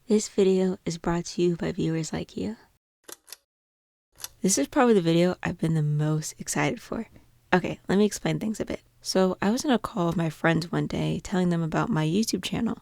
This video is brought to you by viewers like you. This is probably the video I've been the most excited for. Okay, let me explain things a bit. So I was in a call with my friends one day telling them about my YouTube channel,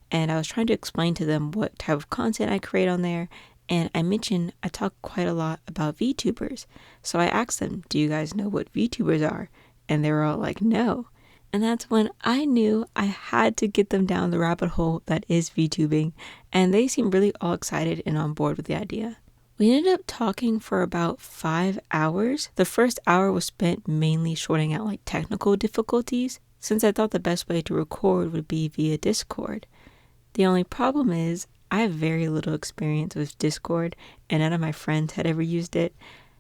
and I was trying to explain to them what type of content I create on there, and I mentioned I talk quite a lot about Vtubers. So I asked them, do you guys know what Vtubers are? And they were all like, no. And that's when I knew I had to get them down the rabbit hole that is VTubing, and they seemed really all excited and on board with the idea. We ended up talking for about 5 hours. The first hour was spent mainly sorting out technical difficulties, since I thought the best way to record would be via Discord. The only problem is I have very little experience with Discord, and none of my friends had ever used it.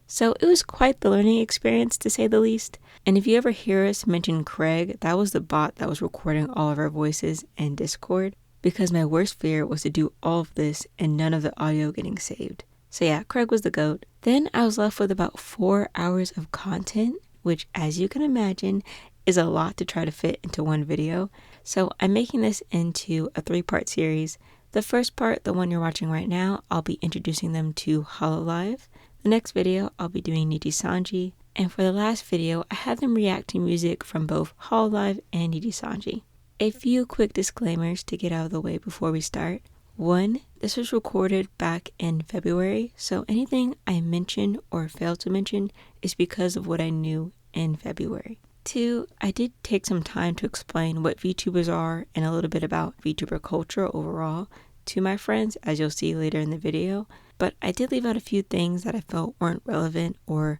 So it was quite the learning experience, to say the least. And if you ever hear us mention Craig, that was the bot that was recording all of our voices in Discord, because my worst fear was to do all of this and none of the audio getting saved. So yeah, Craig was the GOAT. Then I was left with about 4 hours of content, which, as you can imagine, is a lot to try to fit into one video. So I'm making this into a 3-part series. The first part, the one you're watching right now, I'll be introducing them to hololive. The next video, I'll be doing nijisanji, and for the last video, I had them react to music from both hololive and nijisanji. A few quick disclaimers to get out of the way before we start. 1, this was recorded back in February, so anything I mention or fail to mention is because of what I knew in February. 2, I did take some time to explain what VTubers are and a little bit about VTuber culture overall to my friends, as you'll see later in the video, but I did leave out a few things that I felt weren't relevant or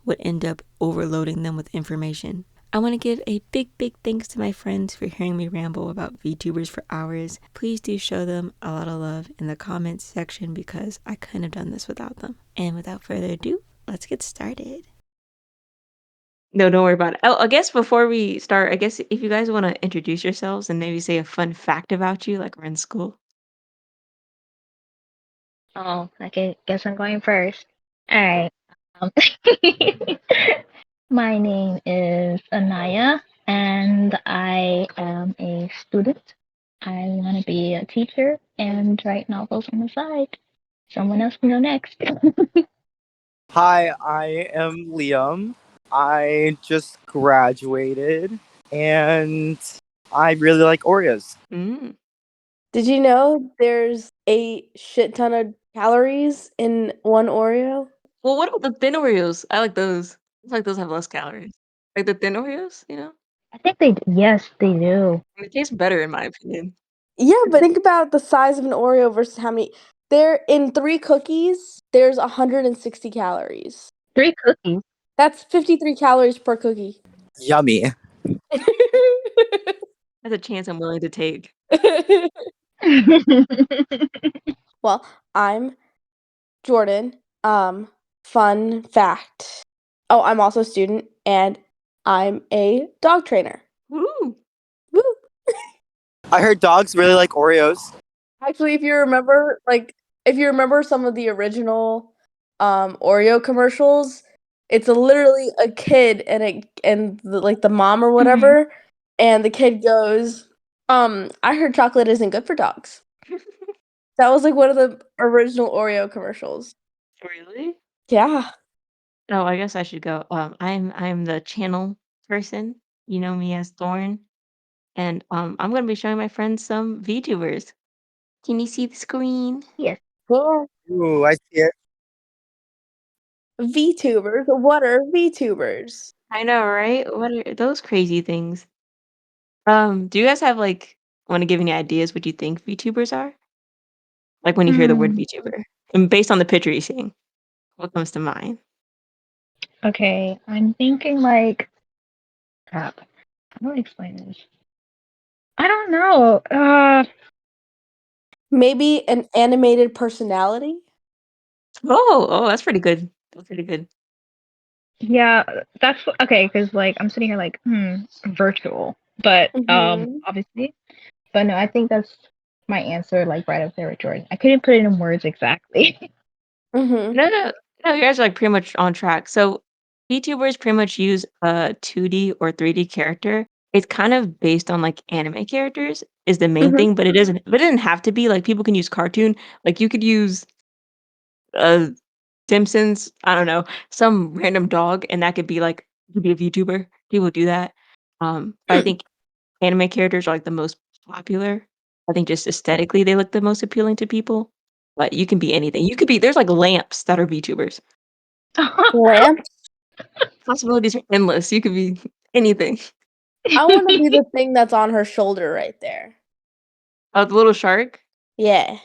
would end up overloading them with information. I want to give a big thanks to my friends for hearing me ramble about VTubers for hours. Please do show them a lot of love in the comments section because I couldn't have done this without them. And without further ado, let's get started. No, don't worry about it. Oh, I guess before we start, I guess if you guys want to introduce yourselves and maybe say a fun fact about you, like we're in school. Oh, okay. Guess I'm going first. All right. Um, my name is Anaya, and I am a student. I want to be a teacher and write novels on the side. Someone else can go next. Hi, I am Liam. I just graduated and I really like Oreos. Mm. Did you know there's a shit ton of calories in one Oreo? Well, what about the thin Oreos? I like those. I feel like those have less calories. Like the thin Oreos, I think yes, they do. It tastes better in my opinion. Yeah, but think about the size of an Oreo versus how many. There in 3 cookies, there's 160 calories. 3 cookies. That's 53 calories per cookie. Yummy. That's a chance I'm willing to take. Well, I'm Jordan. Fun fact. Oh, I'm also a student and I'm a dog trainer. Woo! Woo! I heard dogs really like Oreos. Actually, if you remember some of the original Oreo commercials, it's literally a kid and the mom or whatever, and the kid goes, I heard chocolate isn't good for dogs. That was one of the original Oreo commercials. Really? Yeah. Oh, I guess I should go. I'm the channel person. You know me as Thorn, and I'm gonna be showing my friends some VTubers. Can you see the screen? Yes. Well, Ooh, I see it. VTubers. What are VTubers? I know, right? What are those crazy things? Do you guys have want to give any ideas what you think VTubers are? Like when you hear the word VTuber, and based on the picture you're seeing, what comes to mind? Okay, I'm thinking crap. How do I explain this? I don't know. Maybe an animated personality? Oh, that's pretty good. That's pretty good. Yeah, that's okay. Because I'm sitting here virtual, but Mhm. obviously, but no, I think that's my answer. Right up there with Jordan. I couldn't put it in words exactly. Mhm. No, you guys are pretty much on track. So VTubers pretty much use a 2D or 3D character. it's kind of based on, like, anime characters is the main Mhm. thing, but it doesn't have to be, like, people can use cartoon. Like, you could use, uh, Simpsons, I don't know, some random dog, and that could be, like you could be a VTuber. People do that. But I Hmm. think anime characters are, like, the most popular. I think just aesthetically, they look the most appealing to people, but you can be anything. You could be there's, like, lamps that are VTubers. Lamp. Possibilities are endless. You could be anything. I want to be the thing that's on her shoulder right there. Oh, the little shark? Yeah.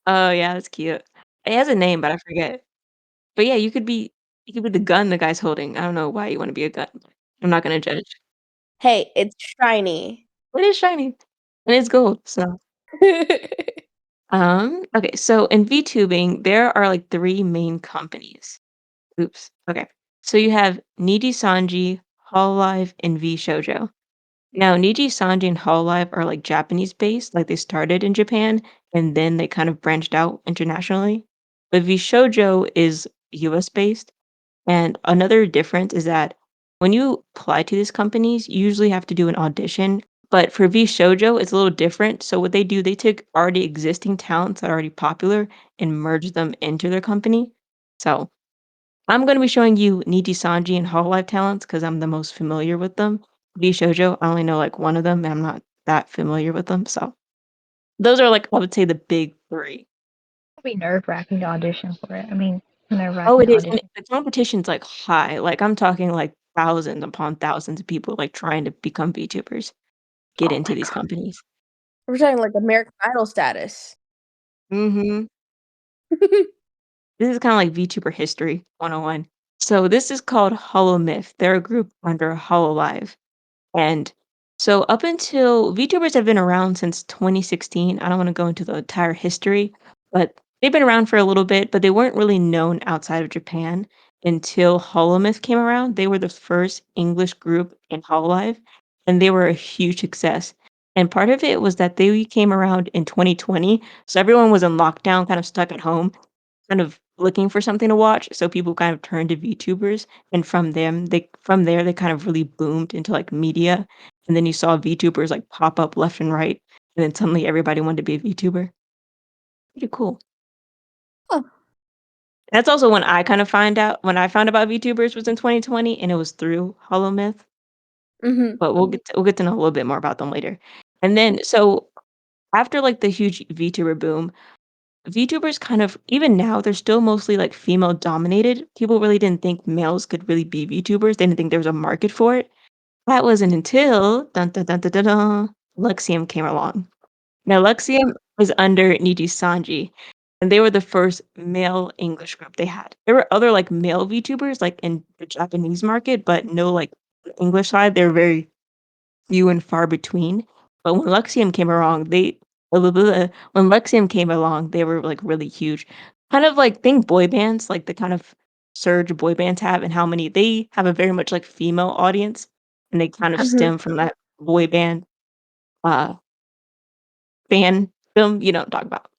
Oh, yeah, that's cute. It has a name, but I forget. But yeah, you could be the gun the guy's holding. I don't know why you wanna be a gun. I'm not gonna judge. Hey, it's shiny. It is shiny, and it's gold, so, okay, so in VTubing, there are, like, 3 main companies. Oops, okay. So you have nijisanji, hololive, and vshoujo. Now, nijisanji and hololive are, like, Japanese-based, like, they started in Japan, and then they kind of branched out internationally. But vshoujo is US-based. And another difference is that when you apply to these companies, you usually have to do an audition. But for V Shoujo, it's a little different. So what they do, they take already existing talents that are already popular and merge them into their company. So I'm going to be showing you Niji Sanji and Hololive talents because I'm the most familiar with them. V Shoujo, I only know like one of them, and I'm not that familiar with them. So those are like I would say the big three. It'd be nerve-wracking to audition for it. I mean, Oh, nerve-wracking it to is, and audition. the competition's, like, high, like, I'm talking, like, thousands upon thousands of people, like, trying to become VTubers, get Oh into my these god. companies. We're talking like American Idol status. Mhm. This is kinda like VTuber history 101. So, this is called Holomyth. They're a group under hololive. And so up until VTubers have been around since 2016. I don't wanna go into the entire history, but they've been around for a little bit, but they weren't really known outside of Japan until Holomyth came around. They were the first English group in Hololive, and they were a huge success. And part of it was that they came around in 2020, so everyone was in lockdown, kind of stuck at home, kind of looking for something to watch, so people kind of turned to VTubers, and from there, they kind of really boomed into, like, media, and then you saw VTubers, like, pop up left and right, and then suddenly everybody wanted to be a VTuber. Pretty cool. Huh. That's also when I found about VTubers was in 2020, and it was through holomyth, Mhm. but we'll get to know a little bit more about them later. And then so after, like, the huge VTuber boom, VTubers kind of even now, they're still mostly, like, female dominated. People really didn't think males could really be VTubers. They didn't think there was a market for it. That wasn't until dun, dun, dun, dun, dun, dun, Luxium came along. Now, Luxium was under Nijisanji, and they were the first male English group they had. There were other, like, male VTubers, like, in the Japanese market, but no, like, English side. They were very few and far between. But when Luxium came along, when Luxium came along, they were, like, really huge. Kind of like think boy bands, like the kind of surge boy bands have and how many they have a very much, like, female audience, and they kind of Mhm. stem from that boy band, uh, fandom, you know what I'm talking about.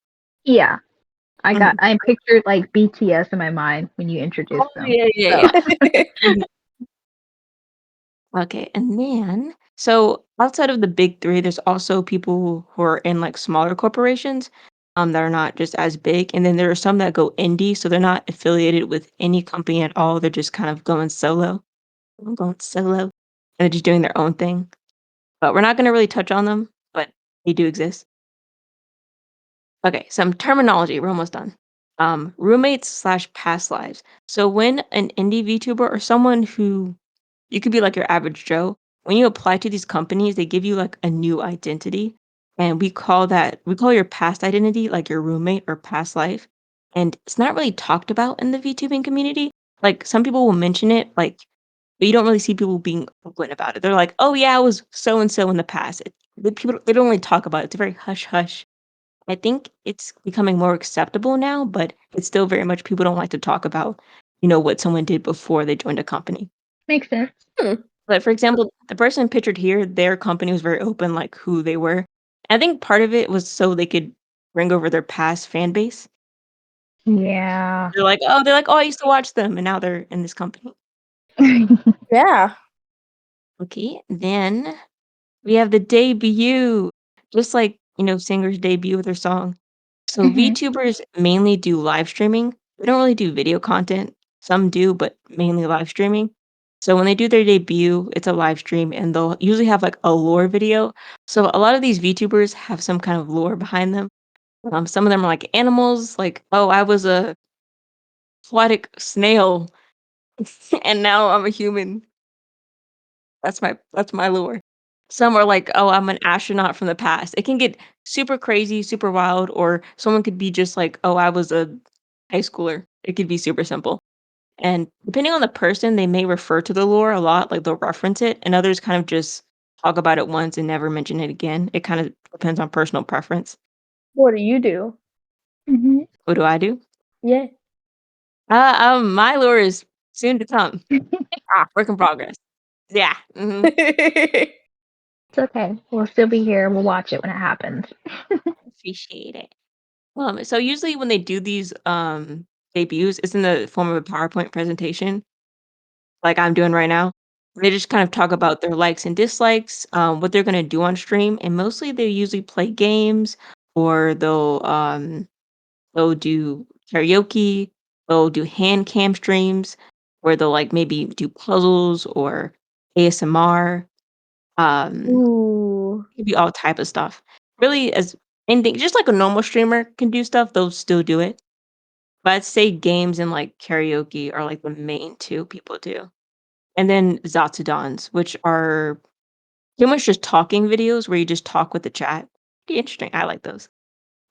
Yeah, Mhm. I pictured like BTS in my mind when you Oh, introduced them. yeah, yeah, So yeah. Mhm. Okay, and then so outside of the big 3, there's also people who are in, like, smaller corporations, that are not just as big, and then there are some that go indie, so they're not affiliated with any company at all, they're just kind of going solo. I'm going solo, and they're just doing their own thing. But we're not gonna really touch on them, but they do exist. Okay, some terminology, we're almost done. Roommates/past lives. So when an indie VTuber or someone who you could be like your average Joe. When you apply to these companies, they give you like a new identity. And we call your past identity like your roommate or past life. And it's not really talked about in the VTubing community. Like some people will mention it, like, but you don't really see people being open about it. They're like, oh yeah, I was so and so in the past. They don't really talk about it. It's very hush hush. I think it's becoming more acceptable now, but it's still very much people don't like to talk about, what someone did before they joined a company. makes sense. Hmm. But for example, the person pictured here, their company was very open, like who they were. I think part of it was so they could bring over their past fan base. Yeah. They're like, "Oh, I used to watch them," and now they're in this company. Yeah. Okay, then We have the debut, just like, singers debut with their song. So Mhm. VTubers mainly do live streaming. They don't really do video content. Some do, but mainly live streaming. So when they do their debut, it's a live stream and they'll usually have like a lore video. So a lot of these VTubers have some kind of lore behind them. Some of them are like animals, like, oh, I was a aquatic snail and now I'm a human. That's my lore. Some are like, "Oh, I'm an astronaut from the past." It can get super crazy, super wild, or someone could be just like, "Oh, I was a high schooler." It could be super simple. And depending on the person, they may refer to the lore a lot, like they'll reference it, and others kind of just talk about it once and never mention it again. It kind of depends on personal preference. What do you do? Mhm. What do I do? Yeah. My lore is soon to come. Work in progress. Yeah. It's okay. We'll still be here. We'll watch it when it happens. Appreciate it. So usually when they do these debuts, it's in the form of a PowerPoint presentation, like I'm doing right now. They just kind of talk about their likes and dislikes, what they're gonna do on stream, and mostly they usually play games or they'll do karaoke, they'll do hand cam streams where they'll like maybe do puzzles or ASMR. Um, Ooh. Could be all type of stuff. Really, as anything, just like a normal streamer can do stuff, they'll still do it. But I'd say games and, like, karaoke are, like, the main 2 people do. And then Zatsudans, which are pretty much just talking videos where you just talk with the chat. Pretty interesting, I like those.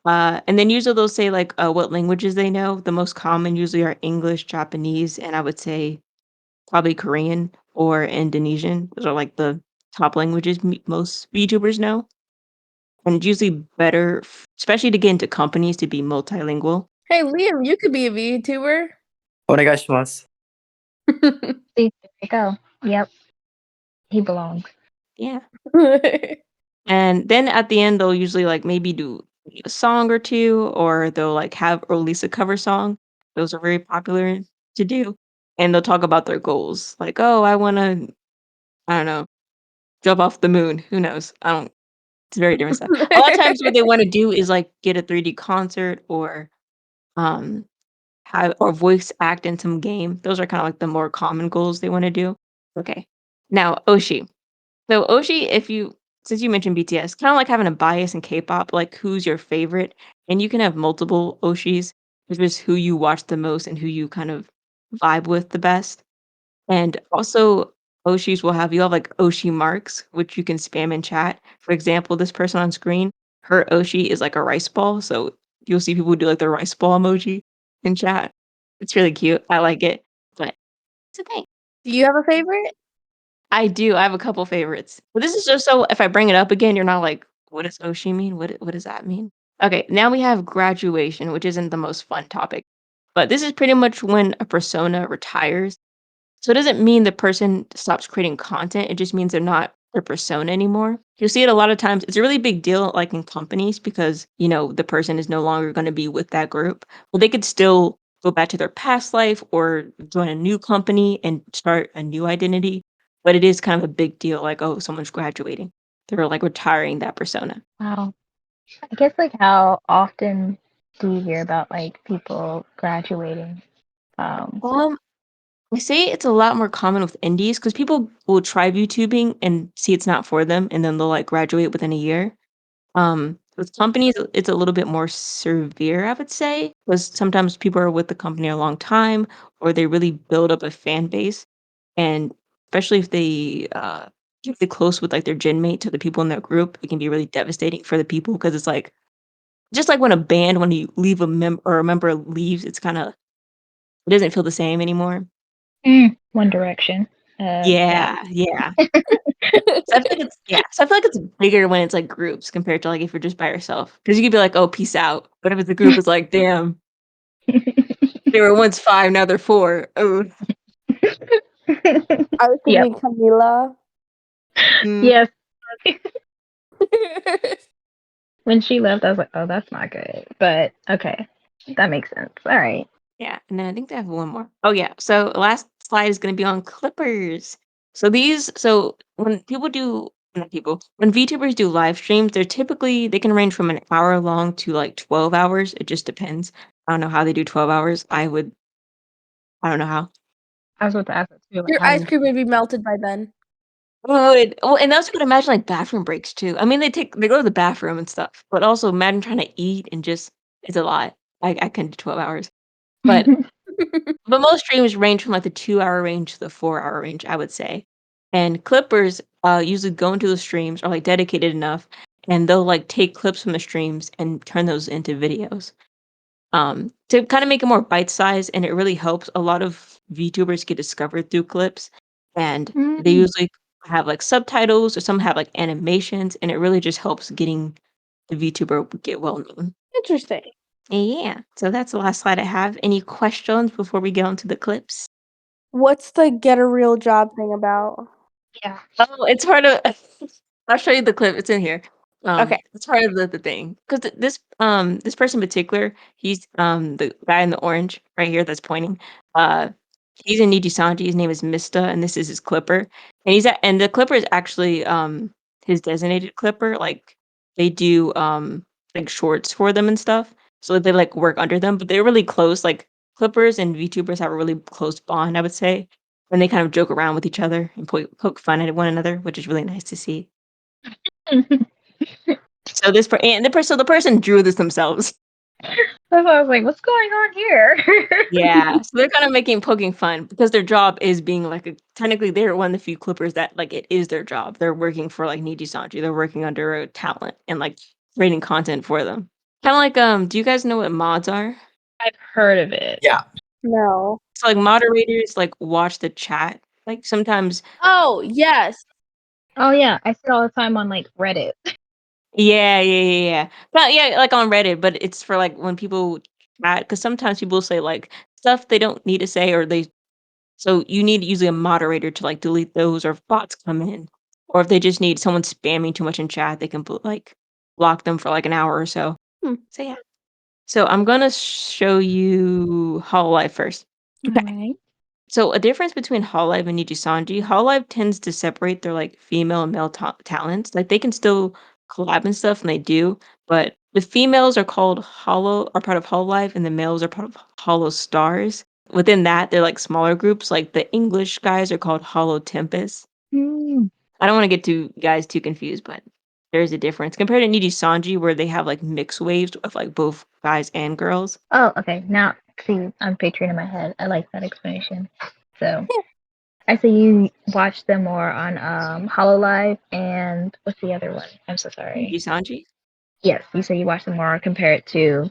And then usually they'll say, like, what languages they know. The most common usually are English, Japanese, and I would say probably Korean or Indonesian. Those are, like, the top languages most VTubers know. And it's usually better, especially to get into companies, to be multilingual. Hey, Liam, you could be a VTuber. Onegaishimasu. See, there you go. Yep, he belongs. Yeah. And then at the end, they'll usually, like, maybe do a song or 2, or they'll, like, have or release a cover song. Those are very popular to do. And they'll talk about their goals, like, "Oh, I don't know, jump off the moon." Who knows? I don't It's very different stuff. A lot of times what they wanna do is, like, get a 3D concert or, um, have or voice act in some game. Those are kinda like the more common goals they wanna do. Okay. Now, Oshi. So Oshi, if you since you mentioned BTS, kind of like having a bias in K-pop, like who's your favorite, and you can have multiple Oshis, which is who you watch the most and who you kind of vibe with the best. And also Oshis will have you have like Oshi marks, which you can spam in chat. For example, this person on screen, her Oshi is like a rice ball, so you'll see people do like the rice ball emoji in chat. It's really cute. I like it, but it's a thing. Do you have a favorite? I do, I have a couple favorites. But this is just so if I bring it up again, you're not like, "What does Oshi mean? What does that mean?" Okay, now we have graduation, which isn't the most fun topic. But this is pretty much when a persona retires. So it doesn't mean the person stops creating content, it just means they're not their persona anymore. You'll see it a lot of times. It's a really big deal, like, in companies because, the person is no longer gonna be with that group. Well, they could still go back to their past life or join a new company and start a new identity, but it is kind of a big deal, like, "Oh, someone's graduating." They're, like, retiring that persona. Wow. I guess like how often do you hear about like people graduating? Um, Um, I say it's a lot more common with indies because people will try VTubing and see it's not for them, and then they'll, like, graduate within a year. With companies, it's a little bit more severe, I would say, because sometimes people are with the company a long time or they really build up a fan base. And especially if they get really close with like their gen mates or the people in their group, it can be really devastating for the people because it's like just like when a band, when you leave or a member leaves, it doesn't feel the same anymore. One Direction. Yeah. Yeah, yeah. So I feel like it's bigger when it's, like, groups compared to, like, if you're just by yourself. Because you could be like, "Oh, peace out." But if it's a group, it's like, "Damn, they were once 5, now they're 4. Oh." I was Yep. thinking Camila. Mm, Yes. When she left, I was like, oh, that's not good. But okay, that makes sense. All right. yeah, and then I think they have one more. Oh, yeah, so last slide is gonna be on clippers. So when people do not people. When VTubers do live streams, they can range from an hour long to like 12 hours. It just depends. I don't know how they do 12 hours. I don't know how. I was about to ask that too. Like, Your how ice did cream would be melted by then. And also could imagine like bathroom breaks too. I mean, they go to the bathroom and stuff, but also imagine trying to eat and just it's a lot. I can do 12 hours, but but most streams range from like the 2 hour range to the 4 hour range, I would say. And clippers usually go into the streams are like dedicated enough, and they'll like take clips from the streams and turn those into videos. To kind of make it more bite sized, and it really helps. A lot of VTubers get discovered through clips, and they Mm. usually have like subtitles, or some have like animations, and it really just helps getting the VTuber get well known. Interesting. Yeah, so that's the last slide I have. Any questions before we get on to the clips? What's the get a real job thing about? Yeah. Oh, it's part of. I'll show you the clip. It's in here. Okay. It's part of the thing because this person in particular, he's the guy in the orange right here that's pointing. Uh, he's in nijisanji. His name is Mista, and this is his clipper. And the clipper is actually his designated clipper. Like they do like shorts for them and stuff. So they like work under them, but they're really close. Like clippers and VTubers have a really close bond, I would say, and they kind of joke around with each other and poke fun at one another, which is really nice to see. So the person drew this themselves. That's why I was like, what's going on here? Yeah, so they're kind of poking fun because their job is being like technically they're one of the few clippers that like it is their job. They're working for like Nijisanji. They're working under a talent and like creating content for them. Kind of like do you guys know what mods are? I've heard of it. Yeah. No. So like moderators like watch the chat. Like sometimes Oh, yes. Oh yeah, I see it all the time on like Reddit. yeah. But yeah, like on Reddit, but it's for like when people chat because sometimes people say like stuff they don't need to say or they so you need usually a moderator to like delete those or if bots come in. Or if they just need someone spamming too much in chat, they can put like block them for like an hour or so. Hmm. So yeah. So I'm gonna show you Hololive first. Alright. So a difference between Hololive and Nijisanji, Hololive tends to separate their like female and male talents. Like they can still collab and stuff, and they do, but the females are called are part of Hololive, and the males are part of Hollow Stars. Within that, they're like smaller groups. Like the English guys are called Hollow Tempest. Mm. I don't want to get too confused, but there's a difference compared to Nijisanji, where they have like mixed waves of like both guys and girls. Oh, okay. Now, see, I'm picturing in my head. I like that explanation. So, I say you watch them more on Hololive and what's the other one? I'm so sorry. Nijisanji. Yes, you say you watch them more compared to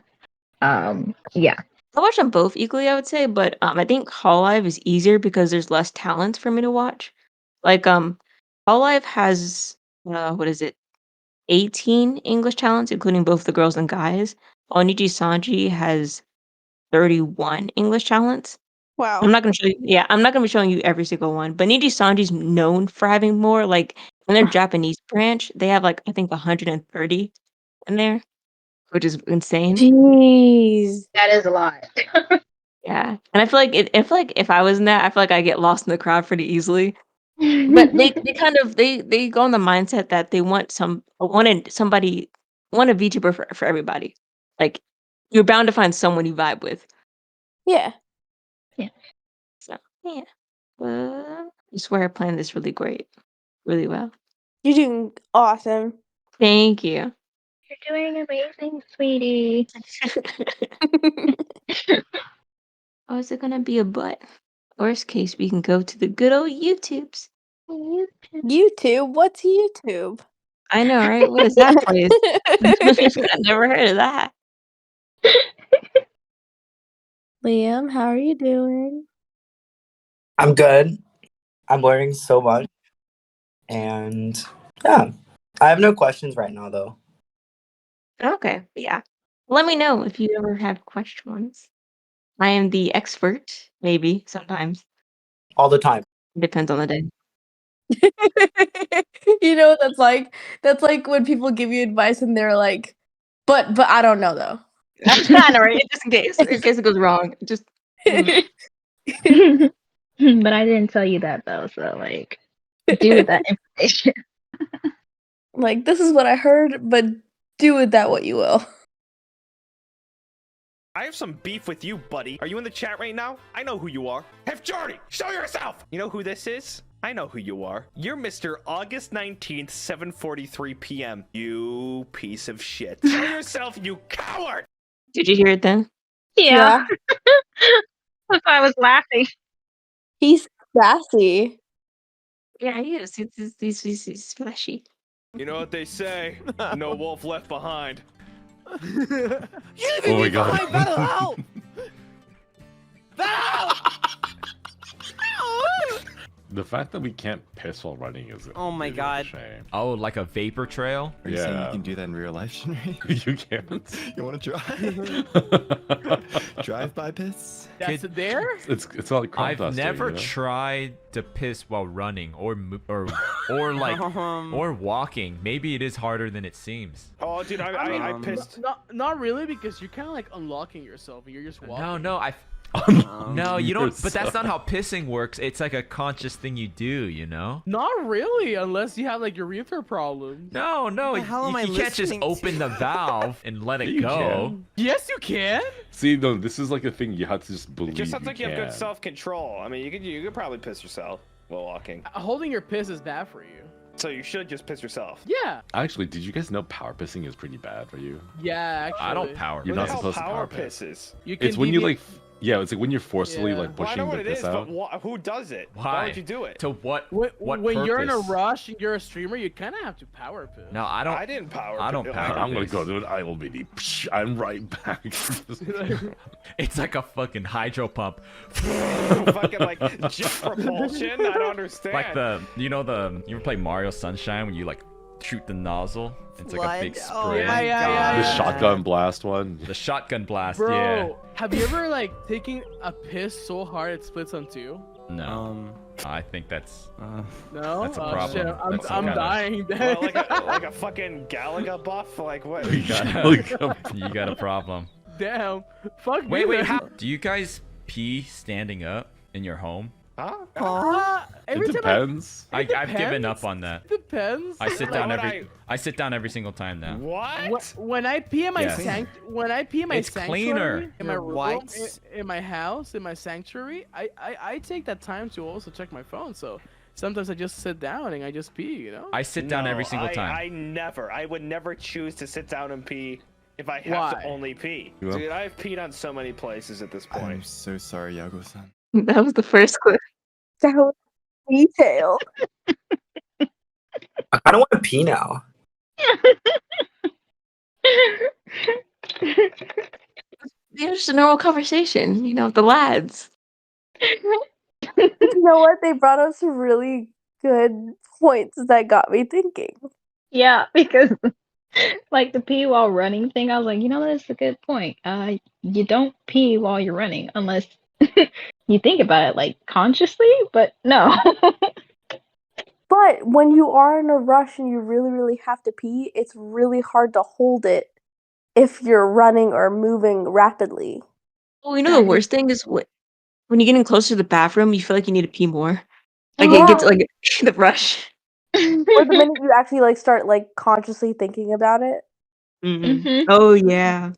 yeah. I watch them both equally, I would say, but I think Hololive is easier because there's less talent for me to watch. Like Hololive has what is it, 18 English talents, including both the girls and guys. While Niji Sanji has 31 English talents. I'm Wow. not gonna show you. Yeah, I'm not gonna be showing you every single one, but Niji Sanji's known for having more. Like in their Japanese branch, they have like I think 130 in there, which is insane. Jeez. That is a lot. Yeah, and I feel like if I was in that, I feel like I get lost in the crowd pretty easily. But they kind of they go on the mindset that they want a VTuber for everybody. Like you're bound to find someone you vibe with. Yeah. Yeah. So yeah, I swear I planned this really great, really well. You're doing awesome. Thank you. You're doing amazing, sweetie. Oh, is it gonna be a butt? Worst case, we can go to the good old YouTubes. YouTube? What's YouTube? I know, right? What is that place? I never heard of that. Liam, how are you doing? I'm good. I'm learning so much. And yeah, I have no questions right now, though. Okay, yeah. Let me know if you ever have questions. I am the expert, maybe, sometimes. All the time. Depends on the day. You know what that's like? That's like when people give you advice and they're like, but I don't know though. I know, right? Just in case it goes wrong. Just But I didn't tell you that though, so like, do with that information. Like, this is what I heard, but do with that what you will. I have some beef with you, buddy. Are you in the chat right now? I know who you are. Jordy, show yourself! You know who this is? I know who you are. You're Mr. August 19th, 7:43 p.m. You piece of shit. Show yourself, you coward! Did you hear it then? Yeah. That's why I was laughing. He's sassy. Yeah, he is. He's flashy. You know what they say? No wolf left behind. Oh my god. That'll help! That'll help! The fact that we can't piss while running is Oh my really God. a shame. Oh, like a vapor trail? Are you saying Yeah. you can do that in real life, Shinri? You can't. You want to drive? Drive by piss? That's there? It's all like crop I've dusting, never you know? tried to piss while running or like or walking. Maybe it is harder than it seems. Oh, dude, I pissed. Not really, because you're kind of like unlocking yourself and you're just walking. No, no, you don't. But that's not how pissing works. It's like a conscious thing you do, you know? Not really, unless you have like urethra problems. No, What the hell am I you can't just listening to? open the valve and let it You go. can. Yes, you can. See, no, this is like a thing you have to just believe. It just sounds like you have good can. self-control. I mean, you could probably piss yourself while walking. Holding your piss is bad for you. So you should just piss yourself. Yeah. Actually, did you guys know power pissing is pretty bad for you? Yeah, actually. I don't power. You're What not the hell supposed to power power piss. pisses? You can It's when you deviate- like, yeah, it's like when you're forcibly Yeah. like Well, I pushing know what the it is, piss out. but who does it? Why would you do it? To what? When, what when you're in a purpose? rush and you're a streamer, you kind of have to power piss. No, I don't. I didn't power. I don't piss. power I'm gonna piss. go do it. I will be. I'm right back. It's like a fucking hydro pump. Fucking like jet propulsion. I don't understand. Like you ever play Mario Sunshine when you like shoot the nozzle? It's like a big spray. Oh, yeah. The shotgun blast one. The shotgun blast, Bro, yeah. have you ever like taken a piss so hard it splits on two? No, I think that's No, That's a Oh, problem. shit, That's some I'm kinda- dying. Well, like a fucking Galaga buff. Like what? you got a problem. Damn. Fuck Wait, me. do you guys pee standing up in your home? Huh? Every It time depends. I've given depends. up on that. It depends. I sit Why down would I sit down every single time now. What? When I pee in my Yes. when I pee in my It's sanctuary, cleaner. in my Your room, whites. in my house, in my sanctuary, I take that time to also check my phone. So sometimes I just sit down and I just pee. You know. I sit down every single time. I would never choose to sit down and pee if I have Why? to only pee. You will? Dude, I've peed on so many places at this I'm point. so sorry, Yago-san. That was the first clip. That was detailed. I kind of want to pee now. Just a normal conversation, the lads. You know what? They brought up some really good points that got me thinking. Yeah, because like the pee while running thing, I was like, that's a good point. You don't pee while you're running unless you think about it like consciously, but no. But when you are in a rush and you really, really have to pee, it's really hard to hold it if you're running or moving rapidly. Oh, the worst thing is when you're getting closer to the bathroom, you feel like you need to pee more. Like Yeah. it gets like the rush. Or the minute you actually start consciously thinking about it. Mhm. Oh yeah.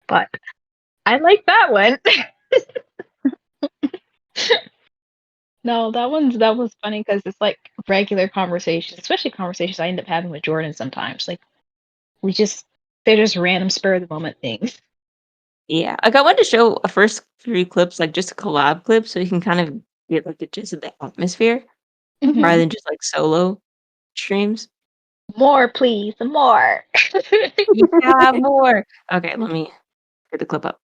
But I like that one. No, that was funny because it's like regular conversations, especially conversations I end up having with Jordan sometimes. Like they're just random spur of the moment things. Yeah. Like I wanted to show a first few clips, like just a collab clip, so you can kind of get like the gist of the atmosphere rather than just like solo streams. More, please, more. Yeah, more. Okay, let me get the clip up.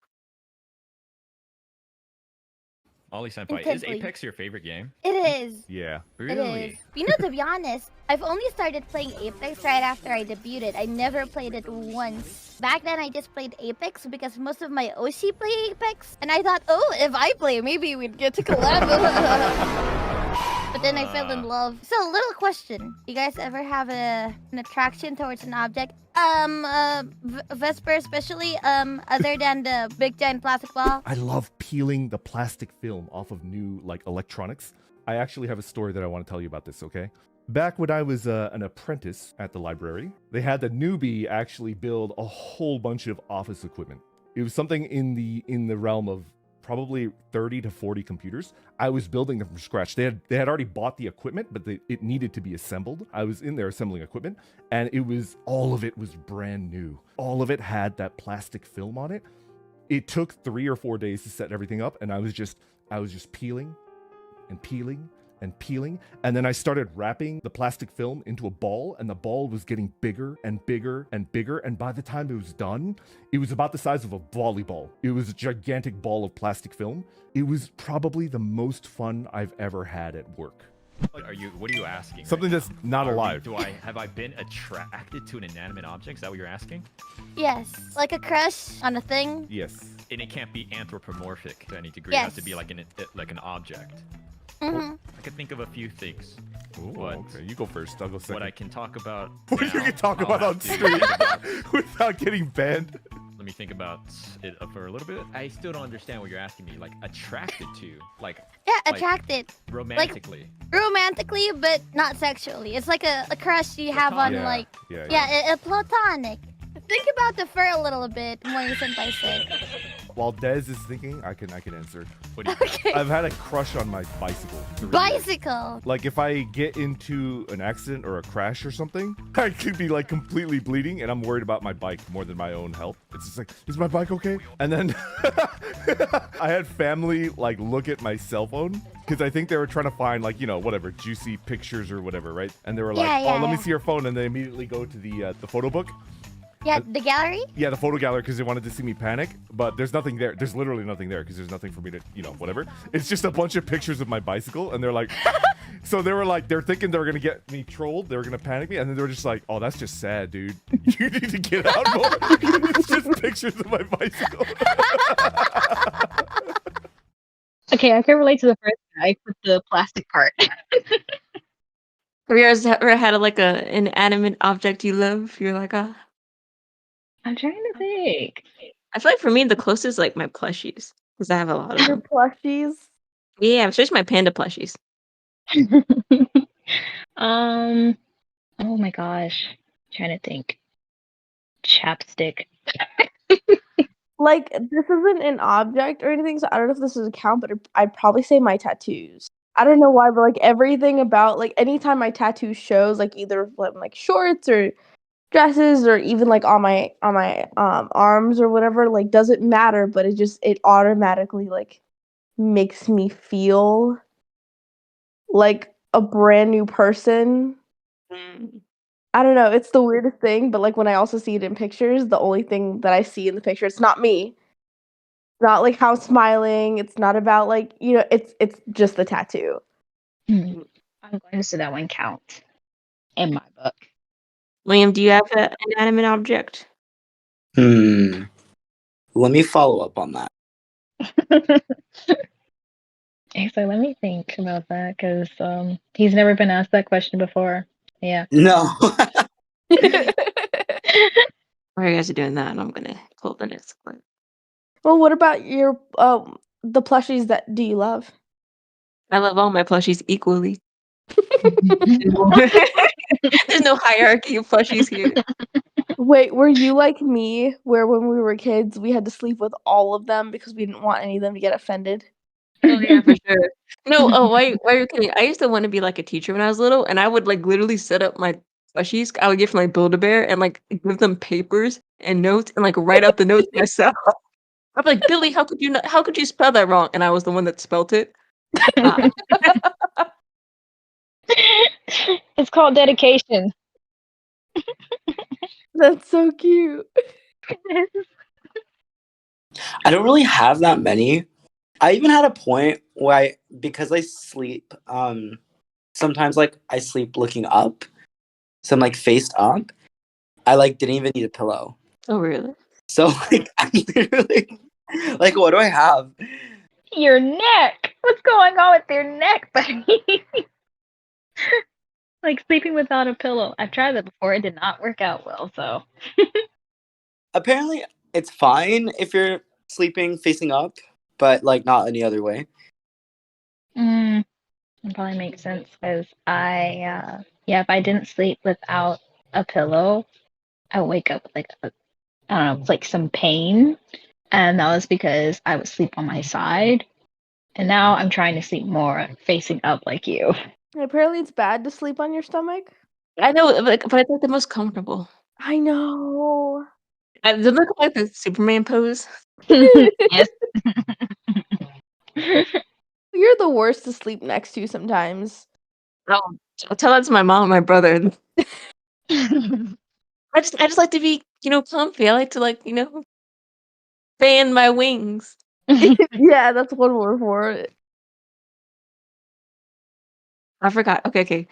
Ollie Senpai, is Intently. Apex your favorite game? It is. Yeah. It is. To be honest, I've only started playing Apex right after I debuted. I never played it once. Back then, I just played Apex because most of my OC play Apex. And I thought, oh, if I play, maybe we'd get to collab. But then I fell in love. So, little question. You guys ever have an attraction towards an object? Vesper especially, other than the big giant plastic ball? I love peeling the plastic film off of new electronics. I actually have a story that I want to tell you about this, okay? Back when I was an apprentice at the library, they had the newbie actually build a whole bunch of office equipment. It was something in the realm of probably 30 to 40 computers. I was building them from scratch. They had already bought the equipment, but it needed to be assembled. I was in there assembling equipment, and all of it was brand new. All of it had that plastic film on it. It took 3 or 4 days to set everything up, and I was just peeling and peeling and peeling, and then I started wrapping the plastic film into a ball, and the ball was getting bigger and bigger and bigger, and by the time it was done, it was about the size of a volleyball. It was a gigantic ball of plastic film. It was probably the most fun I've ever had at work. What are you asking? Something that's not alive. Have I been attracted to an inanimate object? Is that what you're asking? Yes, like a crush on a thing. Yes. And it can't be anthropomorphic to any degree. Yes. It has to be like an object. Mm-hmm. I could think of a few things. Ooh, okay, you go first. I'll go second. What I can talk about. What you can talk about on stream without getting banned. Let me think about it for a little bit. I still don't understand what you're asking me. Like attracted to, like. Yeah, like, attracted. Romantically. Like, romantically, but not sexually. It's like a crush you have on a platonic. Think about the fur a little bit, more senpai said. While Dez is thinking, I can answer. Okay. I've had a crush on my bicycle. Bicycle. Like if I get into an accident or a crash or something, I could be like completely bleeding, and I'm worried about my bike more than my own health. It's just like, is my bike okay? And then I had family like look at my cell phone because I think they were trying to find like whatever juicy pictures or whatever, right? And they were like, let me see your phone, and they immediately go to the photo book. Yeah, the gallery? Yeah, the photo gallery, because they wanted to see me panic, but there's nothing there. There's literally nothing there, because there's nothing for me to, whatever. It's just a bunch of pictures of my bicycle, and they're like, so they were like, they're thinking they were going to get me trolled, they were going to panic me, and then they were just like, oh, that's just sad, dude. You need to get out more. It's just pictures of my bicycle. Okay, I can relate to the first guy with the plastic part. Have you guys ever had like an inanimate object you love? You're like, ah. I'm trying to think. I feel like for me, the closest like my plushies, because I have a lot of Your them. plushies? Yeah, especially my panda plushies. Oh my gosh. I'm trying to think. Chapstick. Like, this isn't an object or anything, so I don't know if this is a count, but I'd probably say my tattoos. I don't know why, but like everything about like anytime my tattoo shows like either like shorts or dresses or even like on my arms or whatever, like doesn't matter, but it automatically like makes me feel like a brand new person. I don't know, it's the weirdest thing, but like when I also see it in pictures, the only thing that I see in the picture, it's not me. Not like how I'm smiling, it's not about like, it's just the tattoo. I'm going to say that one count in my book. William, do you have an inanimate object? Let me follow up on that. So let me think about that because he's never been asked that question before. Yeah. No. While you guys are doing that, I'm gonna pull the next one. Well, what about your the plushies that do you love? I love all my plushies equally. There's no hierarchy of plushies here. Wait, were you like me, where when we were kids, we had to sleep with all of them because we didn't want any of them to get offended? Oh yeah, for sure. No, why are you kidding? I used to want to be like a teacher when I was little, and I would like literally set up my plushies. I would get from like Build-A-Bear and like give them papers and notes and like write out the notes myself. I'd be like, Billy, how could you spell that wrong? And I was the one that spelt it. It's called dedication. That's so cute. I don't really have that many. I even had a point where because I sleep, sometimes like I sleep looking up, so I'm like faced up. I like didn't even need a pillow. Oh really? So like I'm literally like, what do I have? Your neck. What's going on with your neck, buddy? Like sleeping without a pillow. I've tried that before. It did not work out well. So Apparently, it's fine if you're sleeping facing up, but like not any other way. It probably makes sense because I Yeah, if I didn't sleep without a pillow, I would wake up with like I don't know, like some pain, and that was because I would sleep on my side. And now I'm trying to sleep more facing up like you. Apparently, it's bad to sleep on your stomach. I know, but it's like the most comfortable. I know. Does it look like the Superman pose? Yes. You're the worst to sleep next to sometimes. Oh, I'll tell that to my mom and my brother. I just like to be, comfy. I like to fan my wings. Yeah, that's one word for it. I forgot. Okay.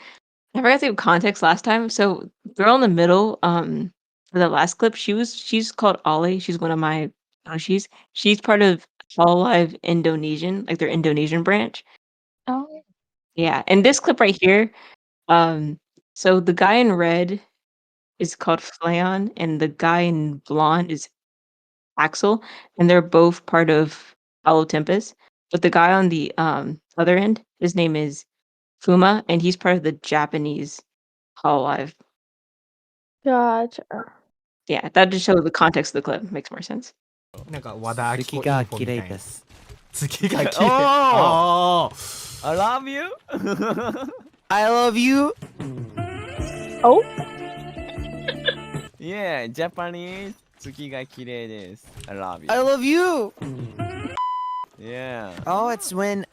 I forgot to give context last time. So girl in the middle, for the last clip, she's called Ollie. She's one of my she's part of hololive Indonesian, like their Indonesian branch. Oh. Yeah. And this clip right here, so the guy in red is called Flayon, and the guy in blonde is Axel, and they're both part of Hollow Tempest. But the guy on the other end, his name is Fuma, and he's part of the Japanese Hololive. Gotcha. Yeah, that just shows the context of the clip. Makes more sense. なんか和田アキ子月がインフォみたいな。綺麗です。月が綺麗。Oh! I love you. I love you. Oh? Yeah, Japanese. 月が綺麗です。I love you. I love you. Yeah. Oh, it's when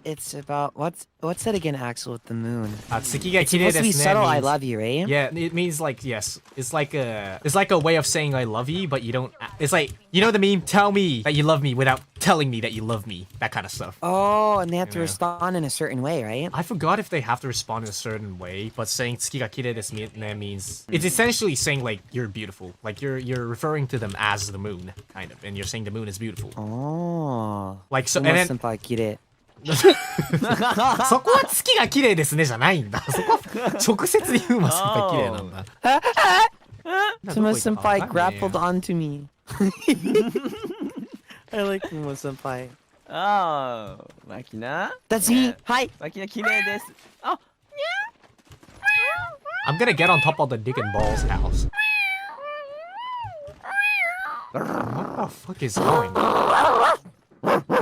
it's about what's that again, Axel, with the moon? 月が It's 綺麗 supposed で to be すね subtle. I means- love you, right? Yeah, it means like yes. It's like a way of saying I love you, but you don't. It's like you know the meme. Tell me that you love me without telling me that you love me. That kind of stuff. Oh, and they have to Yeah. respond in a certain way, right? I forgot if they have to respond in a certain way, but saying 月が綺麗ですね means it's essentially saying like you're beautiful, like you're referring to them as the moon, kind of, and you're saying the moon is beautiful. Oh. Like so, and then 先輩綺麗。そこは月が綺麗ですねじゃないんだ。そこは直接に風磨先輩綺麗なんだ。Fuma senpai grappled onto me. I like Fuma senpai. Oh, Makina. That's me. Hi. Makina 綺麗です。Oh, I'm gonna get on top of the dick and balls house. What the fuck is going on?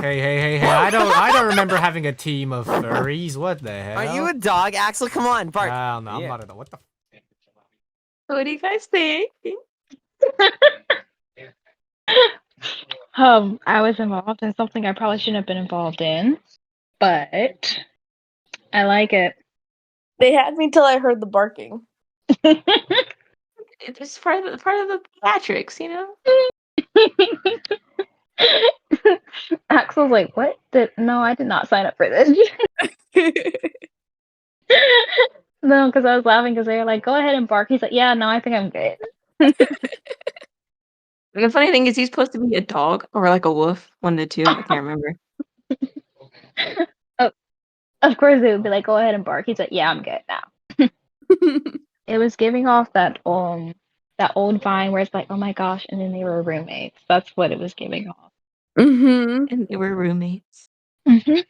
Hey! I don't remember having a team of furries. What the hell? Are you a dog, Axel? Come on, bark. No, I'm not a dog. What the? What do you guys think? I was involved in something I probably shouldn't have been involved in, but I like it. They had me till I heard the barking. It's part of the theatrics, you know? Axel's like, what? No, I did not sign up for this. No, because I was laughing because they were like, go ahead and bark. He's like, yeah, no, I think I'm good. The funny thing is he's supposed to be a dog or like a wolf, one of the two. I can't remember. Oh, of course they would be like, go ahead and bark. He's like, yeah, I'm good now. It was giving off that old Vine where it's like, oh my gosh, and then they were roommates. That's what it was giving off. Mm-hmm. And they were roommates. Mm-hmm.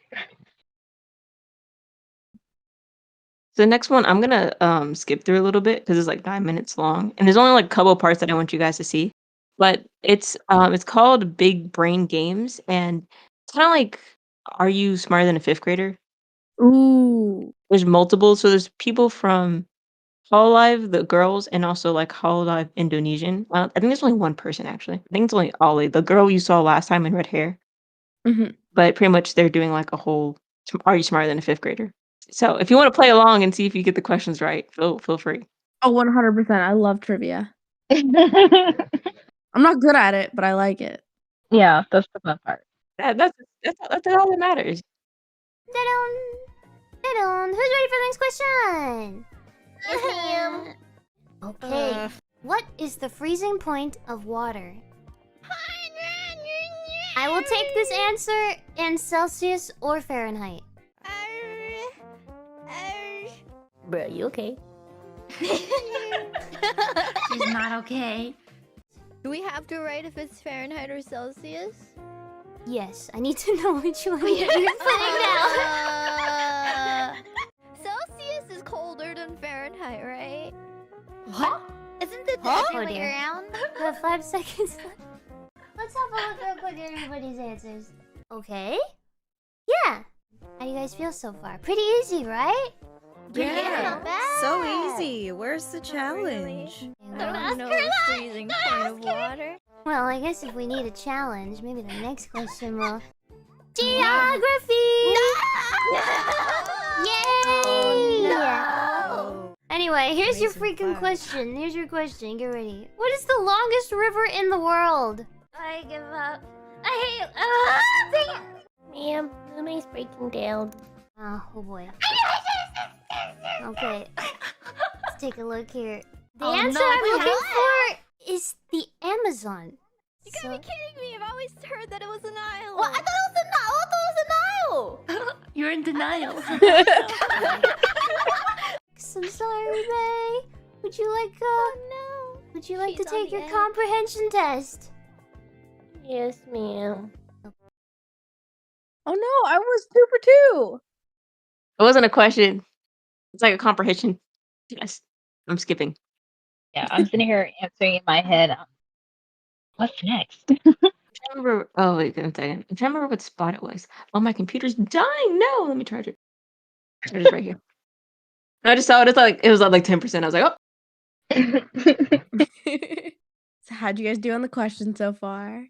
So the next one, I'm gonna skip through a little bit because it's like 9 minutes long, and there's only like a couple parts that I want you guys to see. But it's called Big Brain Games, and it's kind of like, are you smarter than a fifth grader? Ooh. There's multiple, so there's people from Hololive, the girls, and also like Hololive Indonesian. I think there's only one person actually. I think it's only Ollie, the girl you saw last time in red hair. Mm-hmm. But pretty much they're doing like a whole, are you smarter than a fifth grader? So if you want to play along and see if you get the questions right, feel free. Oh, 100%. I love trivia. I'm not good at it, but I like it. Yeah, that's the fun part. That's all that matters. Who's ready for the next question? Yes, ma'am. Okay. What is the freezing point of water? I will take this answer in Celsius or Fahrenheit. Bro, you okay? She's not okay. Do we have to write if it's Fahrenheit or Celsius? Yes, I need to know which one you're sitting down. Celsius is colder than Everybody around? We have 5 seconds left. Let's have a look real quick at everybody's answers. Okay. Yeah. How do you guys feel so far? Pretty easy, right? Yeah, Not bad. so easy. Where's the challenge? Freezing point of water. Well, I guess if we need a challenge, maybe the next question will... Geography! Yay! No. Anyway, here's your Amazing freaking fun. question. Here's your question. Get ready. What is the longest river in the world? I give up. I hate. Dang it. Ma'am, somebody's breaking down. Oh boy. Okay. Let's take a look here. The Oh, answer no, I'm wait, looking what? for is the Amazon. You gotta be kidding me! I've always heard that it was an Nile. Well, I thought it was a Nile. You're in denial. I'm sorry, May. Would you like no. Would you like She's to on take the your edge. comprehension test? Yes, ma'am. Oh no, I was 2 for 2. It wasn't a question. It's like a comprehension. Yes. I'm skipping. Yeah, I'm sitting here answering in my head. What's next? I remember. Oh wait, give me a second. I'm trying to remember what spot it was. Oh, my computer's dying. No, let me charge it. Charge it right here. I just saw it. It's like it was at like 10%. I was like, oh. So how'd you guys do on the question so far?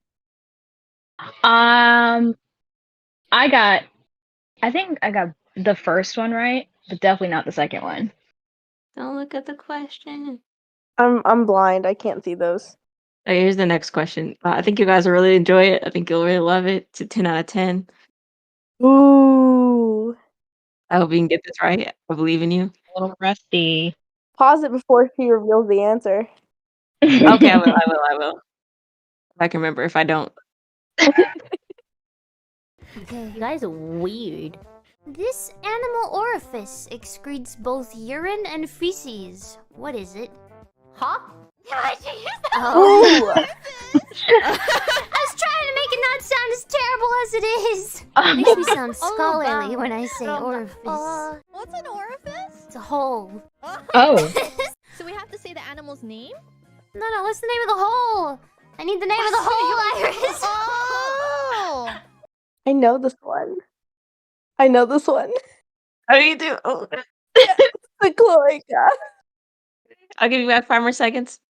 I think I got the first one right, but definitely not the second one. Don't look at the question. I'm blind. I can't see those. Okay, here's the next question. I think you guys will really enjoy it. I think you'll really love it. It's a 10 out of 10. Ooh. I hope you can get this right. I believe in you. A little rusty. Pause it before she reveals the answer. Okay, I will. If I can remember. If I don't. Okay. You guys are weird. This animal orifice excretes both urine and feces. What is it? Huh? Oh. I was trying to make it not sound as terrible as it is. It makes me sound scholarly when I say orifice. What's an orifice? It's a hole. Oh. So we have to say the animal's name? No, what's the name of the hole? I need the name of the hole, Iris. Oh! I know this one. How do you do? Oh. The cloaca. I'll give you back 5 more seconds.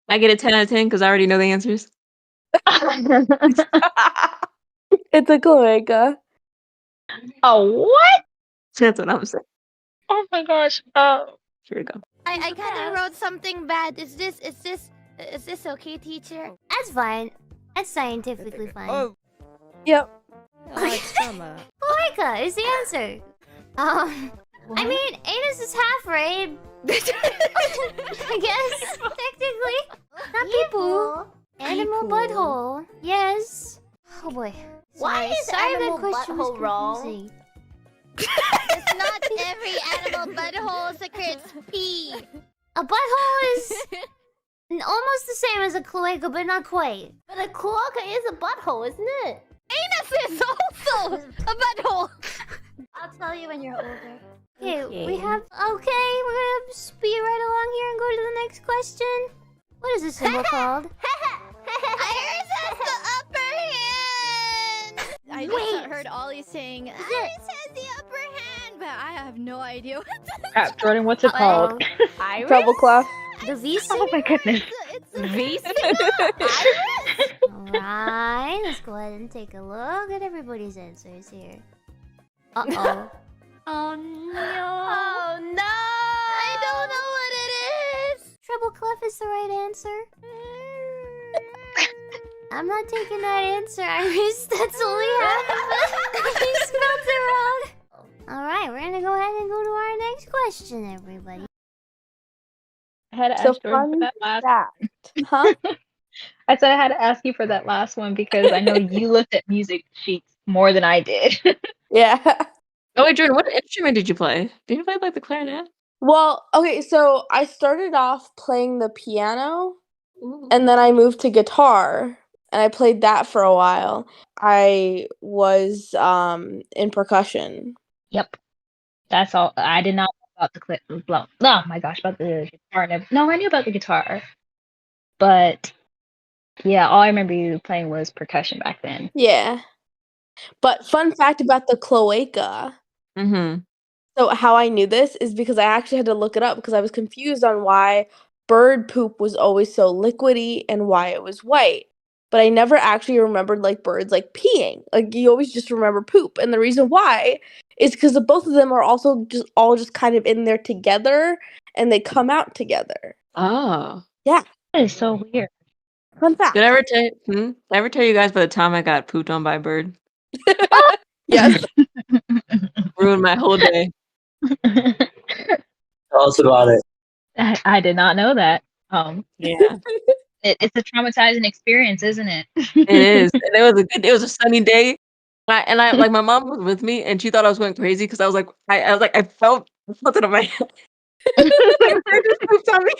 I get a 10 out of 10 because I already know the answers. It's a cloaca. Oh, what? That's what I'm saying. Oh my gosh. Here we go. I kind of wrote something bad. Is this okay, teacher? That's fine. That's scientifically fine. Oh, Yep. It's from a... Cloaca is the answer. I mean, anus is half right. I guess, technically. Not people. Animal butthole. Yes. Oh boy. Why is sorry that animal question was butthole wrong? confusing. It's not every animal butthole secretes pee. A butthole is almost the same as a cloaca, but not quite. But a cloaca is a butthole, isn't it? Anus is also a butthole. I'll tell you when you're older. Okay, we have... Okay, we're gonna speed right along here and go to the next question. What is this symbol called? Iris has the upper hand. I just heard Ollie saying Iris has the upper hand, but I have no idea what that Crap, Jordan, what's it called? Iris? Treble clef. The V Oh my goodness. It's a V Alright, let's go ahead and take a look at everybody's answers here. Uh-oh. Oh no! Oh no! I don't know what it is. Treble clef is the right answer. I'm not taking that answer, Iris. That's only half of it. You spelled it wrong. Alright, we're gonna go ahead and go to our next question, everybody. I had to So ask Jordan for fun that last fact. Huh? I said I had to ask you for that last one because I know you looked at music sheets more than I did. Yeah. Oh wait, Jordan, what instrument did you play? Did you play like the clarinet? Well, okay, so I started off playing the piano, Ooh. and then I moved to guitar, and I played that for a while. I was in percussion. Yep. That's all. I did not know about the clip. Oh my gosh, about the guitar. No, I knew about the guitar. But yeah, all I remember you playing was percussion back then. Yeah. But fun fact about the cloaca. Mm-hmm. So how I knew this is because I actually had to look it up because I was confused on why bird poop was always so liquidy and why it was white. But I never actually remembered like birds like peeing. Like you always just remember poop. And the reason why is because the both of them are also just kind of in there together and they come out together. Oh. Yeah. That is so weird. Fun fact. Did I ever tell you guys by the time I got pooped on by a bird? Yes. Ruined my whole day. Tell us about it. I did not know that. Yeah. It's a traumatizing experience, isn't it? It is. And it was a sunny day. I like my mom was with me and she thought I was going crazy because I was like I felt it on my head. The bird just pooped on me.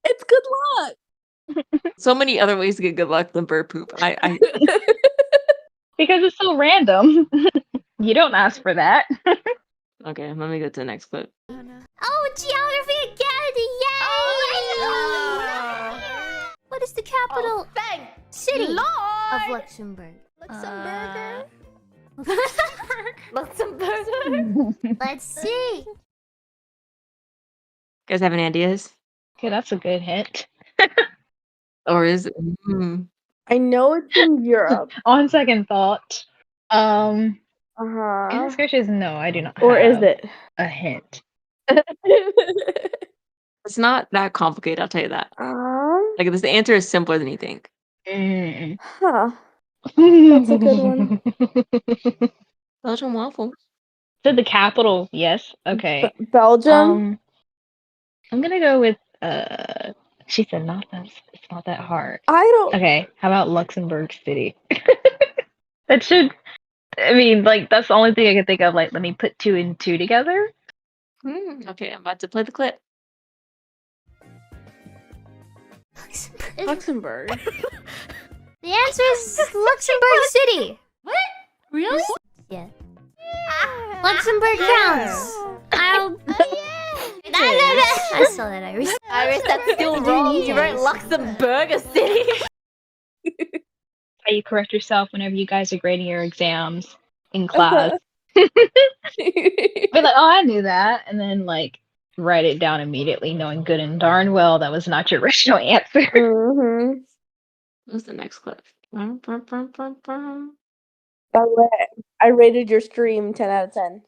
It's good luck. So many other ways to get good luck than bird poop. I Because it's so random. You don't ask for that. Okay, let me go to the next clip. Oh, geography again! Yay! Oh, what is the capital city of Luxembourg? Luxembourger? Luxembourg. Let's see. You guys have any ideas? Okay, that's a good hint. Or is it? I know it's in Europe. On second thought, Uh-huh. answer is no, I do not Or is have it? a hint. It's not that complicated, I'll tell you that. Like the answer is simpler than you think. Huh. That's a good one. Belgian waffles. So the capital, yes. Okay. Belgium? I'm gonna go with she said not that it's not that hard. I don't Okay, how about Luxembourg City? That should I mean, like that's the only thing I can think of, like let me put 2 and 2 together. Okay, I'm about to play the clip. Luxembourg. The answer is Luxembourg City. What? Really? Yeah. Luxembourg counts. I saw that, Iris. Iris, that's still wrong. You wrote Luxembourg City. How you correct yourself whenever you guys are grading your exams in class. Be like, oh, I knew that, and then like write it down immediately, knowing good and darn well that was not your original answer. Mm-hmm. What's the next clip? By the way, I rated your stream 10 out of 10.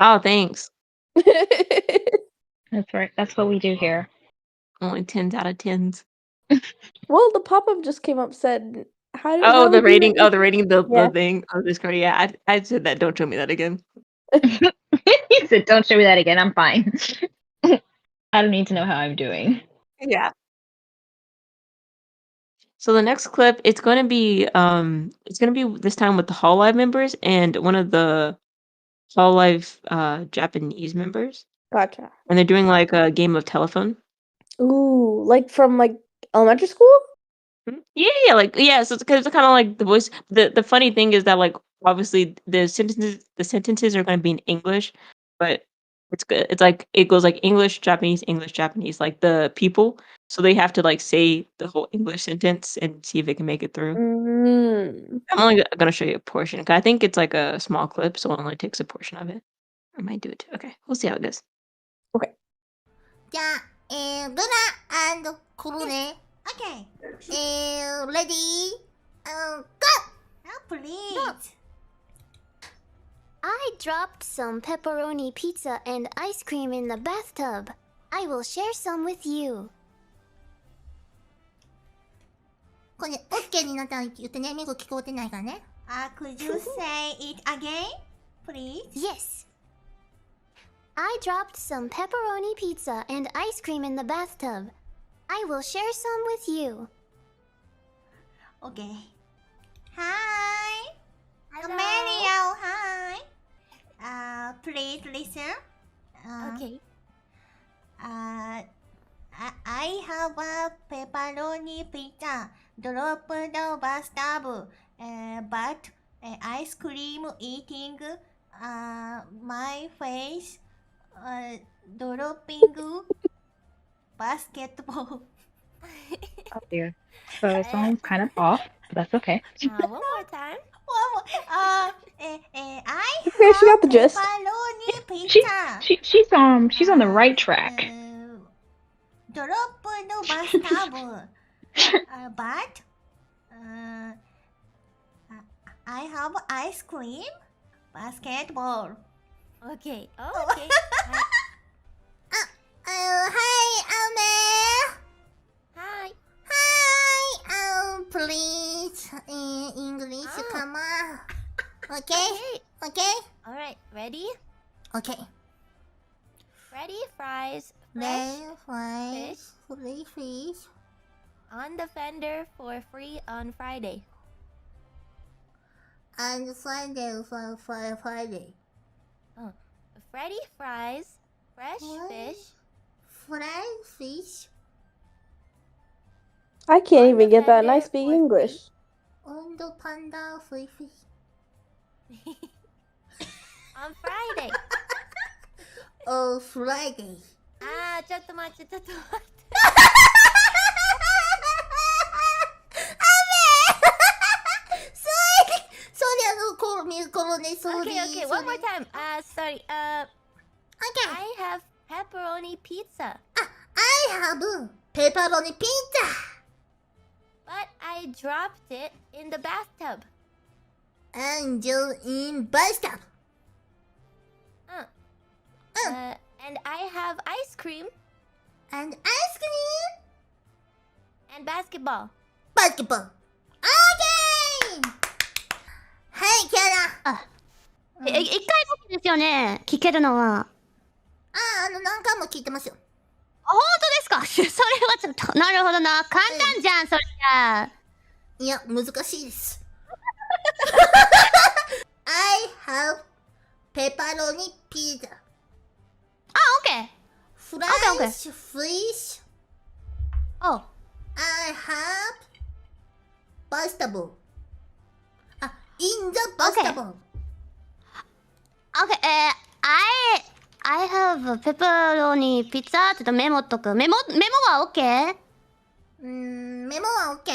Oh, thanks. That's right. That's what we do here. Only 10s out of 10s. Well, the pop-up just came up said how Oh, how the would you rating. rate Oh, the rating. The Yeah. thing. Oh, this card. Yeah, I said that. Don't show me that again. He said, "Don't show me that again. I'm fine. I don't need to know how I'm doing." Yeah. So the next clip, it's gonna be this time with the hololive members and one of the hololive Japanese members, Gotcha. and they're doing like a game of telephone. Ooh, like from like elementary school? Yeah, like yeah. So it's kind of like the voice. The funny thing is that like obviously the sentences are going to be in English, but it's good. It's like it goes like English, Japanese, like the people. So they have to like say the whole English sentence and see if they can make it through. I'm only gonna show you a portion. 'Cause I think it's like a small clip, so it only takes a portion of it. I might do it too. Okay, we'll see how it goes. じゃあ、ルナ&クルネ。Okay. Ready? Go! Oh, please. I dropped some pepperoni pizza and ice cream in the bathtub. I will share some with you. これ、OK になったら言ってね。ミコ聞こえてないからね。Could you say it again, please? Yes. I dropped some pepperoni pizza and ice cream in the bathtub. I will share some with you. Okay. Hi. Amelia, hi. Please listen. Okay. I have a pepperoni pizza dropped the bathtub, but ice cream eating my face dropping basketball. Oh dear. So it sounds kind of off, but that's okay. One more time. Yeah, she got the gist. She's on the right track. ドロップのバスタブ but I have ice cream basketball. Okay. Okay. Hi, Ame. Hi. Hi. Please, English, come on. Okay. Okay. All right. Ready? Okay. Ready? Fries. Then Fresh fries, fish. on the fender for free on Friday. And Friday for Friday. Oh, Freddy fries, fresh fish. Fried fish I can't even get that, and I speak English. on the panda fish. On Friday. Oh, Friday. ちょっと待って。Okay, one more time. Sorry. Okay. I have pepperoni pizza. I have pepperoni pizza. But I dropped it in the bathtub. And you in bathtub. And I have ice cream. And ice cream. And basketball. Basketball. Okay! はい、キャラ。一回だけですよね、聞けるのは。何回も聞いてますよ。本当ですか？それはちょっと、なるほどな。簡単じゃん、それじゃあ。いや、難しいです。I have pepperoni pizza. Okay. Fresh fish. Oh. I have vegetable. In the vegetable. Okay, I have pepperoni pizza ちょっとメモっとく。メモは OK? メモは OK?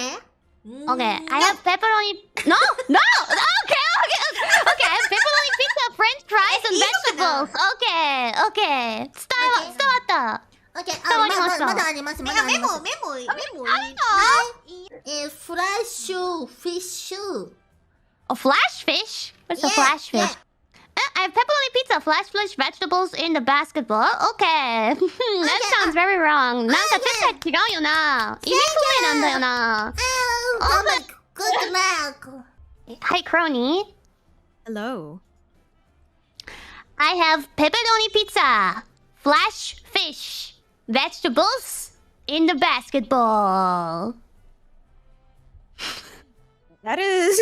Okay, I have pepperoni... No! Okay! Okay, I have pepperoni pizza, french fries, and vegetables. Okay. 伝わった。まだあります。メモ。フラッシュフィッシュ。A flash fish? What's a flash fish? I have pepperoni pizza, flash fish, vegetables in the basketball. Okay. That sounds very wrong. なんか絶対違うよな。意味不明なんだよな。Good luck. Hi, Crony. Hello. I have pepperoni pizza, flash fish, vegetables in the basketball. That is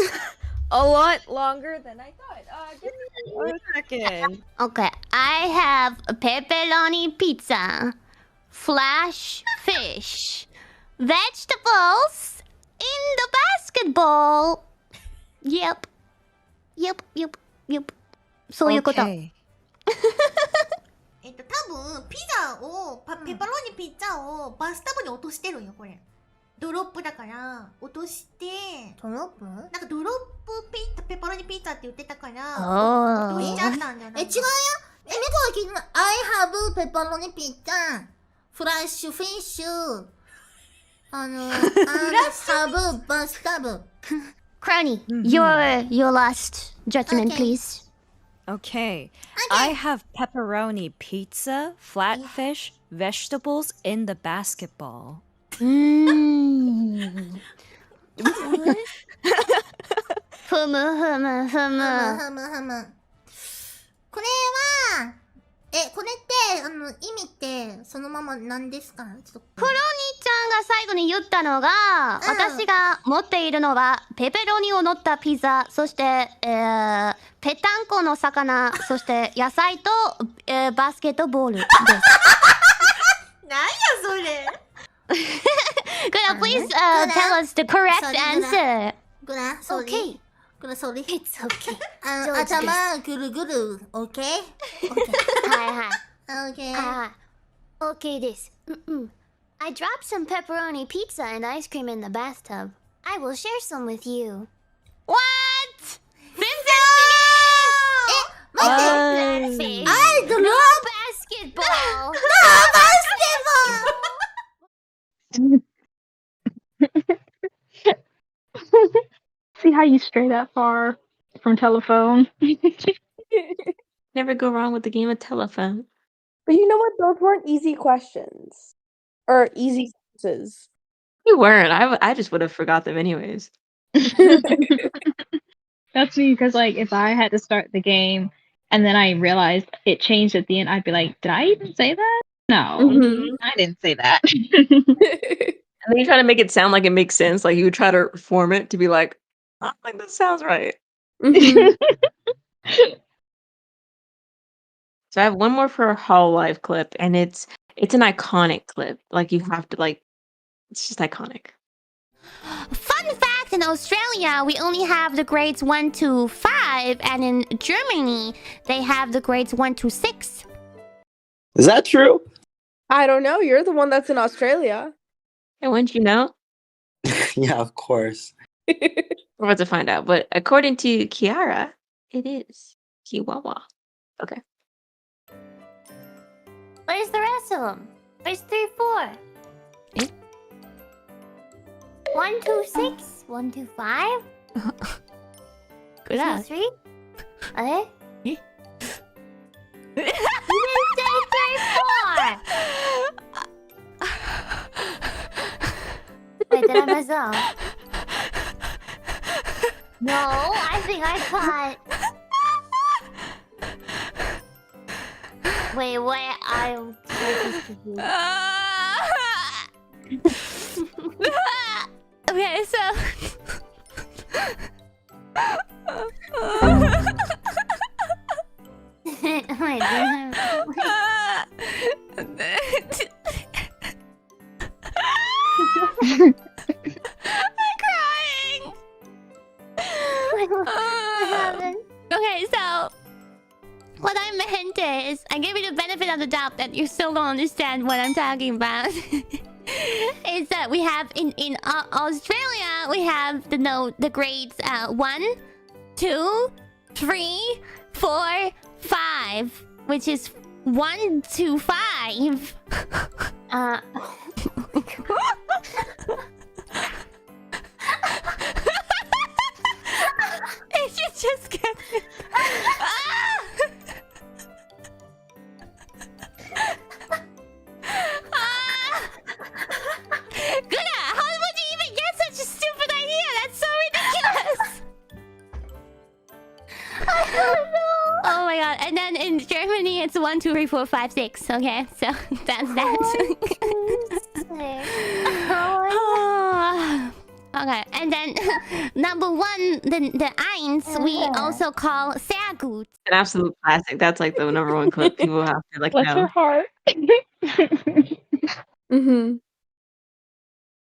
a lot longer than I thought. Give me a second. Okay, I have a pepperoni pizza, flash fish, vegetables in the basketball. Yep. そういうこと。Okay. 多分ピザをペパロニピッツァをバスタブに落としてるんよこれ。ドロップだから落として。ドロップ？なんかドロップペパロニピッツァって言ってたから落としちゃったんじゃない？違うよ。猫が聞いてない。I have ペパロニピッツァ、フラッシュフィッシュ、have バスタブ。Crony, your last judgment, please. Okay. I have pepperoni pizza, flatfish, vegetables in the basketball. ふむ。これは、これって、意味ってそのままなんですか？ちょっとクロニちゃんが最後に言ったのが、私が持っているのはペペロニを乗ったピザ、そして、ぺたんこの魚、そして野菜と、バスケットボールです。なんやそれ。Could please tell us the correct answer? Okay. It's okay. 頭ぐるぐる OK? はいはい。OK. OK です。I dropped some pepperoni pizza and ice cream in the bathtub. I will share some with you. What? Fish. No basketball. See how you stray that far from telephone? Never go wrong with the game of telephone. But you know what? Those weren't easy questions. Or easy sentences. You weren't. I just would have forgot them anyways. That's me, because like if I had to start the game and then I realized it changed at the end, I'd be like, did I even say that? No, I didn't say that. And then you try to make it sound like it makes sense. Like you would try to form it to be like, oh, like this sounds right. So I have one more for a hololive clip, and it's an iconic clip. Like you have to like, it's just iconic. Fun fact, in Australia, we only have the grades 1 to 5, and in Germany, they have the grades 1 to 6. Is that true? I don't know. You're the one that's in Australia. And wouldn't you know? Yeah, of course. We're about to find out. But according to Kiara, it is Chihuahua. Okay. Where's the rest of them? Where's 3, 4? 1, 2, 6. 1, 2, 5. Good 2, 3. Eh? You didn't say 3, 4. Wait, did I mess up? No, I think I caught. Wait, what? I'm confused. Okay, so... Wait, I'm crying! What happened? Okay, so... What I meant is, I gave you the benefit of the doubt that you still don't understand what I'm talking about. Is that we have in Australia, we have the grades 1, 2, 3, 4, 5, which is 1 to 5. It should just get it. Good. How would you even get such a stupid idea? That's so ridiculous. I don't know. Oh my god. And then in Germany, it's 1, 2, 3, 4, 5, 6. Okay, so that's that. Okay, and then number 1, the eins, we also call sehr gut. An absolute classic. That's like the number one clip people have to like Bless know. her heart.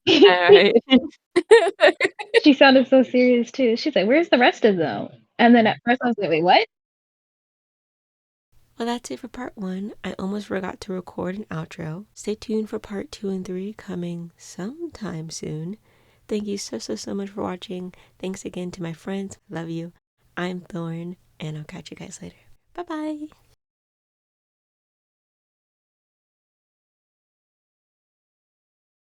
Alright. She sounded so serious too. She's like, "Where's the rest of them?" And then at first I was like, "Wait, what?" Well, that's it for part 1. I almost forgot to record an outro. Stay tuned for part 2 and 3 coming sometime soon. Thank you so much for watching. Thanks again to my friends. Love you. I'm Thorn, and I'll catch you guys later. Bye-bye.